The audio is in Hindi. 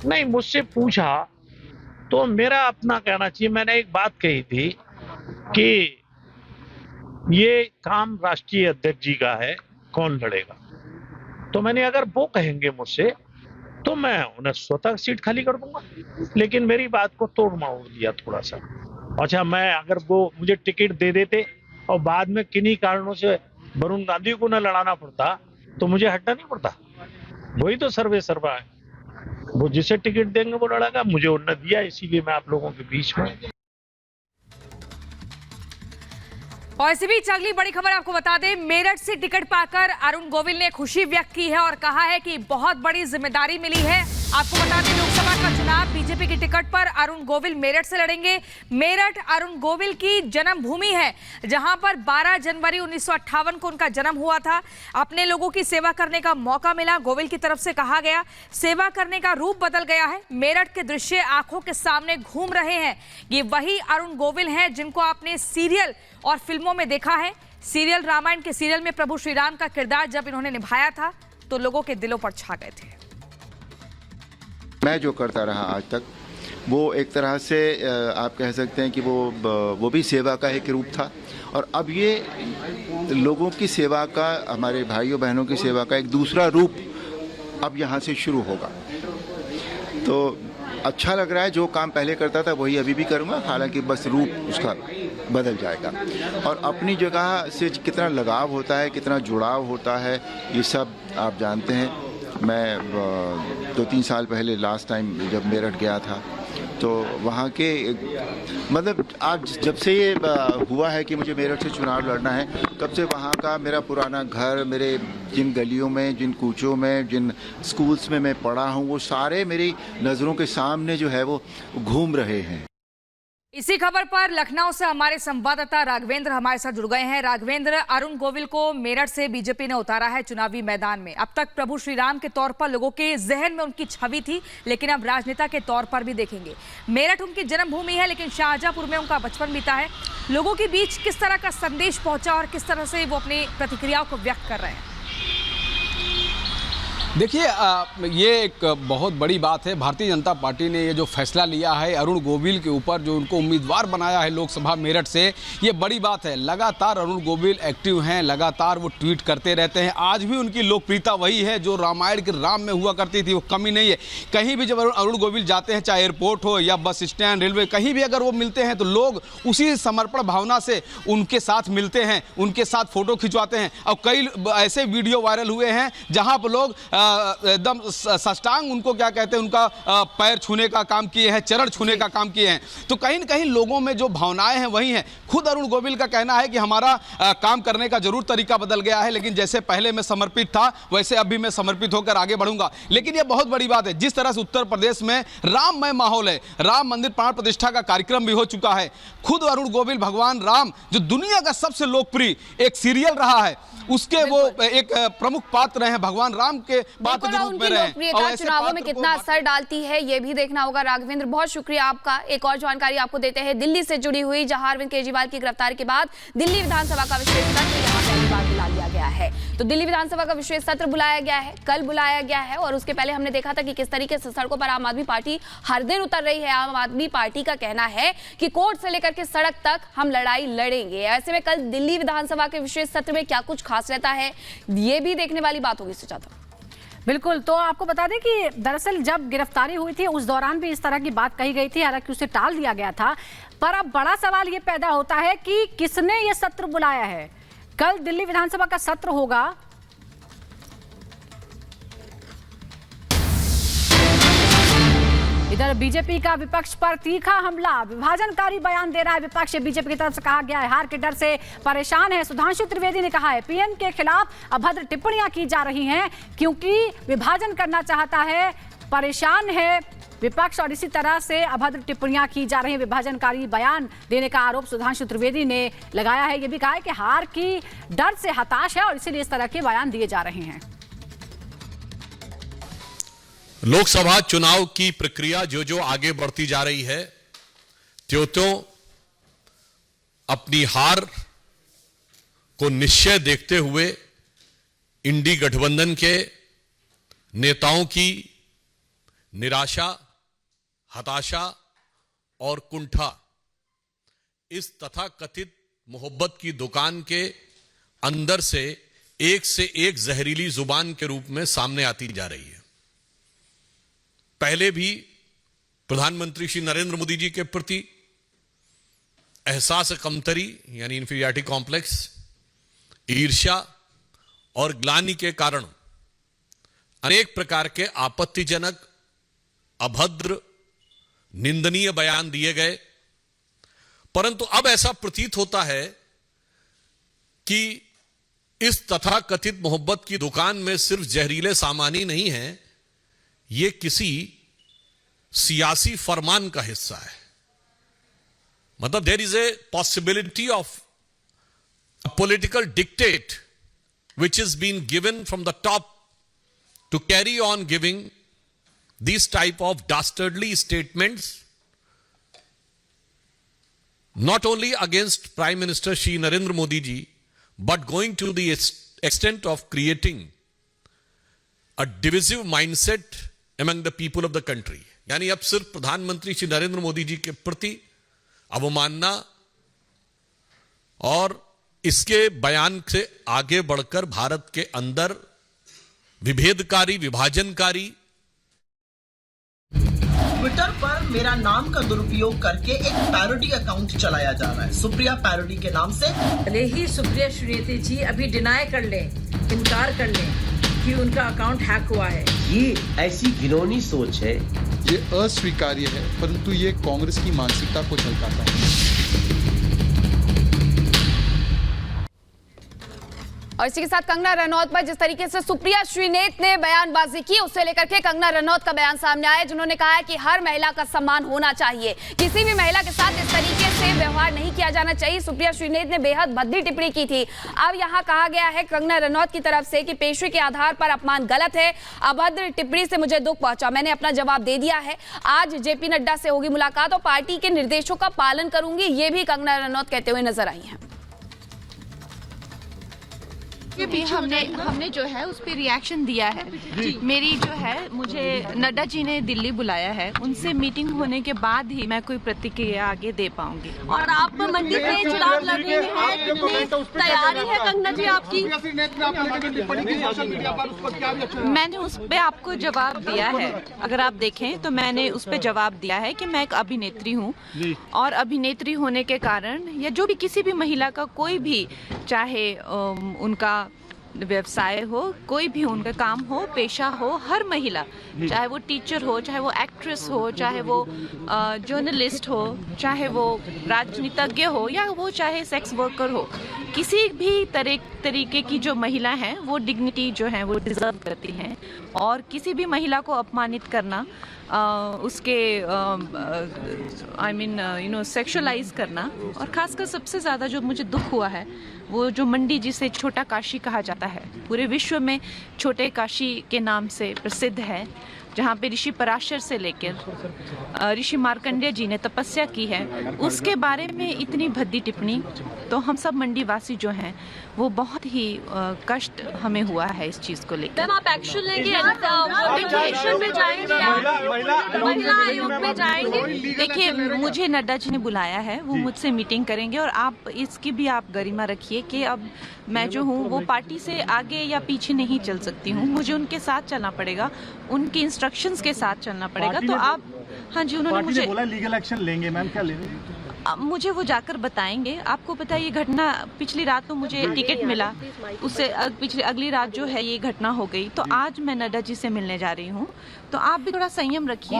नहीं, मुझसे पूछा तो मेरा अपना कहना चाहिए। मैंने एक बात कही थी कि ये काम राष्ट्रीय अध्यक्ष जी का है, कौन लड़ेगा। तो मैंने अगर वो कहेंगे मुझसे तो मैं उन्हें स्वतः सीट खाली कर दूंगा, लेकिन मेरी बात को तोड़ मरोड़ दिया थोड़ा सा। अच्छा, मैं अगर वो मुझे टिकट दे देते और बाद में किन्हीं कारणों से वरुण गांधी को न लड़ाना पड़ता तो मुझे हटना नहीं पड़ता। वही तो सर्वे सर्वा है, वो जिसे टिकट देंगे वो लड़ेगा। मुझे उन्होंने दिया, इसीलिए मैं आप लोगों के बीच में। और इसी बीच अगली बड़ी खबर आपको बता दें, मेरठ से टिकट पाकर अरुण गोविल ने खुशी व्यक्त की है और कहा है कि बहुत बड़ी जिम्मेदारी मिली है। आपको बता दें, लोकसभा का चुनाव बीजेपी की टिकट पर अरुण गोविल मेरठ से लड़ेंगे। मेरठ अरुण गोविल की जन्मभूमि है, जहां पर 12 जनवरी 1958 को उनका जन्म हुआ था। अपने लोगों की सेवा करने का मौका मिला, गोविल की तरफ से कहा गया। सेवा करने का रूप बदल गया है। मेरठ के दृश्य आंखों के सामने घूम रहे हैं। ये वही अरुण गोविल हैं जिनको आपने सीरियल और फिल्मों में देखा है। सीरियल रामायण के सीरियल में प्रभु श्री राम का किरदार जब इन्होंने निभाया था तो लोगों के दिलों पर छा गए थे। मैं जो करता रहा आज तक, वो एक तरह से आप कह सकते हैं कि वो भी सेवा का एक रूप था, और अब ये लोगों की सेवा का, हमारे भाइयों बहनों की सेवा का एक दूसरा रूप अब यहाँ से शुरू होगा। तो अच्छा लग रहा है। जो काम पहले करता था वही अभी भी करूँगा, हालांकि बस रूप उसका बदल जाएगा। और अपनी जगह से कितना लगाव होता है, कितना जुड़ाव होता है, ये सब आप जानते हैं। मैं 2-3 साल पहले लास्ट टाइम जब मेरठ गया था तो वहाँ के मतलब आज जब से ये हुआ है कि मुझे मेरठ से चुनाव लड़ना है, तब से वहाँ का मेरा पुराना घर, मेरे जिन गलियों में, जिन कूचों में, जिन स्कूल्स में मैं पढ़ा हूँ, वो सारे मेरी नज़रों के सामने जो है वो घूम रहे हैं। इसी खबर पर लखनऊ से हमारे संवाददाता राघवेंद्र हमारे साथ जुड़ गए हैं। राघवेंद्र, अरुण गोविल को मेरठ से बीजेपी ने उतारा है चुनावी मैदान में। अब तक प्रभु श्री राम के तौर पर लोगों के जहन में उनकी छवि थी, लेकिन अब राजनेता के तौर पर भी देखेंगे। मेरठ उनकी जन्मभूमि है, लेकिन शाहजहांपुर में उनका बचपन बीता है। लोगों के बीच किस तरह का संदेश पहुंचा और किस तरह से वो अपनी प्रतिक्रियाओं को व्यक्त कर रहे हैं? देखिए, ये एक बहुत बड़ी बात है। भारतीय जनता पार्टी ने ये जो फैसला लिया है अरुण गोविल के ऊपर, जो उनको उम्मीदवार बनाया है लोकसभा मेरठ से, ये बड़ी बात है। लगातार अरुण गोविल एक्टिव हैं, लगातार वो ट्वीट करते रहते हैं। आज भी उनकी लोकप्रियता वही है जो रामायण के राम में हुआ करती थी, वो कमी नहीं है। कहीं भी जब अरुण गोविल जाते हैं, चाहे एयरपोर्ट हो या बस स्टैंड, रेलवे, कहीं भी अगर वो मिलते हैं तो लोग उसी समर्पण भावना से उनके साथ मिलते हैं, उनके साथ फोटो खिंचवाते हैं। और कई ऐसे वीडियो वायरल हुए हैं जहाँ पर लोग एकदम साष्टांग, उनको क्या कहते हैं, उनका पैर छूने का काम किए हैं, चरण छूने का काम किए हैं। तो कहीं न कहीं लोगों में जो भावनाएं हैं वही हैं। खुद अरुण गोविल का कहना है कि हमारा काम करने का जरूर तरीका बदल गया है, लेकिन जैसे पहले मैं समर्पित था वैसे अभी मैं समर्पित होकर आगे बढ़ूंगा। लेकिन यह बहुत बड़ी बात है, जिस तरह से उत्तर प्रदेश में राममय माहौल है, राम मंदिर प्राण प्रतिष्ठा का कार्यक्रम भी हो चुका है। खुद अरुण गोविल भगवान राम, जो दुनिया का सबसे लोकप्रिय एक सीरियल रहा है, उसके वो एक प्रमुख पात्र हैं, भगवान राम के पात्र के रूप में रहे। और चुनावों में कितना असर डालती है ये भी देखना होगा। राघवेंद्र, बहुत शुक्रिया आपका। एक और जानकारी आपको देते हैं दिल्ली से जुड़ी हुई, जहां अरविंद केजरीवाल की गिरफ्तारी के बाद दिल्ली विधानसभा का विशेष सत्र यहां पहली बार बुला लिया गया है। तो दिल्ली विधानसभा का विशेष सत्र बुलाया गया है, कल बुलाया गया है, और उसके पहले हमने देखा था कि किस तरीके से सड़कों पर आम आदमी पार्टी हर दिन उतर रही है। आम आदमी पार्टी का कहना है कि कोर्ट से लेकर के सड़क तक हम लड़ाई लड़ेंगे। ऐसे में कल दिल्ली विधानसभा के विशेष सत्र में क्या कुछ खास रहता है, ये भी देखने वाली बात होगी। सुजाता, बिल्कुल। तो आपको बता दें कि दरअसल जब गिरफ्तारी हुई थी उस दौरान भी इस तरह की बात कही गई थी, हालांकि उसे टाल दिया गया था। पर अब बड़ा सवाल ये पैदा होता है कि किसने ये सत्र बुलाया है। कल दिल्ली विधानसभा का सत्र होगा। इधर बीजेपी का विपक्ष पर तीखा हमला, विभाजनकारी बयान दे रहा है विपक्ष। बीजेपी की तरफ से कहा गया है हार के डर से परेशान है। सुधांशु त्रिवेदी ने कहा है पीएम के खिलाफ अभद्र टिप्पणियां की जा रही हैं क्योंकि विभाजन करना चाहता है, परेशान है विपक्ष, और इसी तरह से अभद्र टिप्पणियां की जा रही हैं। विभाजनकारी बयान देने का आरोप सुधांशु त्रिवेदी ने लगाया है। यह भी कहा है कि हार की डर से हताश है और इसीलिए इस तरह के बयान दिए जा रहे हैं। लोकसभा चुनाव की प्रक्रिया जो जो आगे बढ़ती जा रही है, त्यों अपनी हार को निश्चय देखते हुए इंडी गठबंधन के नेताओं की निराशा, हताशा और कुंठा इस तथाकथित मोहब्बत की दुकान के अंदर से एक जहरीली जुबान के रूप में सामने आती जा रही है। पहले भी प्रधानमंत्री श्री नरेंद्र मोदी जी के प्रति एहसास कमतरी यानी इंफीरियरिटी कॉम्प्लेक्स, ईर्ष्या और ग्लानि के कारण अनेक प्रकार के आपत्तिजनक, अभद्र, निंदनीय बयान दिए गए, परंतु अब ऐसा प्रतीत होता है कि इस तथाकथित मोहब्बत की दुकान में सिर्फ जहरीले सामान ही नहीं है, ये किसी सियासी फरमान का हिस्सा है। मतलब there is a possibility of a political dictate which is being given from the top to carry on giving these type of dastardly statements not only against Prime Minister Shri Narendra Modi ji but going to the extent of creating a divisive mindset among the people of the country। यानी अब सिर्फ प्रधानमंत्री श्री नरेंद्र मोदी जी के प्रति अवमानना और इसके बयान से आगे बढ़कर भारत के अंदर विभेदकारी, विभाजनकारी ट्विटर पर मेरा नाम का दुरुपयोग करके एक पैरोडी अकाउंट चलाया जा रहा है, सुप्रिया पैरोडी के नाम से। भले ही सुप्रिया श्रीनेती जी अभी डिनाई कर लें, इनकार कर लें कि उनका अकाउंट हैक हुआ है, ये ऐसी घिनौनी सोच है, ये अस्वीकार्य है, परंतु ये कांग्रेस की मानसिकता को झलकाता है। और इसी के साथ कंगना रनौत पर जिस तरीके से सुप्रिया श्रीनेत ने बयानबाजी की, उससे लेकर के कंगना रनौत का बयान सामने आया, जिन्होंने कहा है कि हर महिला का सम्मान होना चाहिए, किसी भी महिला के साथ इस तरीके से व्यवहार नहीं किया जाना चाहिए। सुप्रिया श्रीनेत ने बेहद भद्दी टिप्पणी की थी। अब यहाँ कहा गया है कंगना रनौत की तरफ से कि पेशे के आधार पर अपमान गलत है, अभद्र टिप्पणी से मुझे दुख पहुंचा, मैंने अपना जवाब दे दिया है, आज जेपी नड्डा से होगी मुलाकात और पार्टी के निर्देशों का पालन करूंगी, ये भी कंगना रनौत कहते हुए नजर आई है। भी हमने जो है उस पर रिएक्शन दिया है। मेरी जो है, मुझे नड्डा जी ने दिल्ली बुलाया है, उनसे मीटिंग होने के बाद ही मैं कोई प्रतिक्रिया आगे दे पाऊंगी। और आप मंडी से चुनाव लड़ रहे हैं, कितनी तैयारी है कंगना जी आपकी? मैंने उस पर आपको जवाब दिया है, अगर आप देखें तो मैंने उस पर जवाब दिया है कि मैं एक अभिनेत्री हूँ और अभिनेत्री होने के कारण या जो भी किसी भी महिला का कोई भी, चाहे उनका व्यवसाय हो, कोई भी उनका काम हो, पेशा हो, हर महिला, चाहे वो टीचर हो, चाहे वो एक्ट्रेस हो, चाहे वो जर्नलिस्ट हो, चाहे वो राजनीतिज्ञ हो या वो चाहे सेक्स वर्कर हो, किसी भी तरीके की जो महिला हैं वो डिग्निटी जो है वो डिजर्व करती हैं। और किसी भी महिला को अपमानित करना, उसके सेक्सुअलाइज करना, और खासकर सबसे ज़्यादा जो मुझे दुख हुआ है वो जो मंडी जिसे छोटा काशी कहा जाता है, पूरे विश्व में छोटे काशी के नाम से प्रसिद्ध है, जहाँ पे ऋषि पराशर से लेकर ऋषि मार्कंडेय जी ने तपस्या की है, उसके बारे में इतनी भद्दी टिप्पणी, तो हम सब मंडी वासी जो हैं वो बहुत ही कष्ट हमें हुआ है इस चीज़ को लेकर। मैम आप एक्शन लेंगे, एक्शन में जाएंगे, महिला आयोग में जाएंगे? देखिए, मुझे नड्डा जी ने बुलाया है, वो मुझसे मीटिंग करेंगे और आप इसकी भी आप गरिमा रखिए कि अब मैं जो हूँ वो पार्टी से आगे या पीछे नहीं चल सकती हूँ, मुझे उनके साथ चलना पड़ेगा, उनके इंस्ट्रक्शंस के साथ चलना पड़ेगा। तो आप, हाँ जी, उन्होंने मुझे बोला लीगल एक्शन लेंगे। मैम क्या लेंगे? मुझे वो जाकर बताएंगे। आपको पता है ये घटना, पिछली रात तो मुझे टिकट मिला, उससे अगली रात जो है ये घटना हो गई, तो आज मैं नड्डा जी से मिलने जा रही हूँ, तो आप भी थोड़ा संयम रखिए।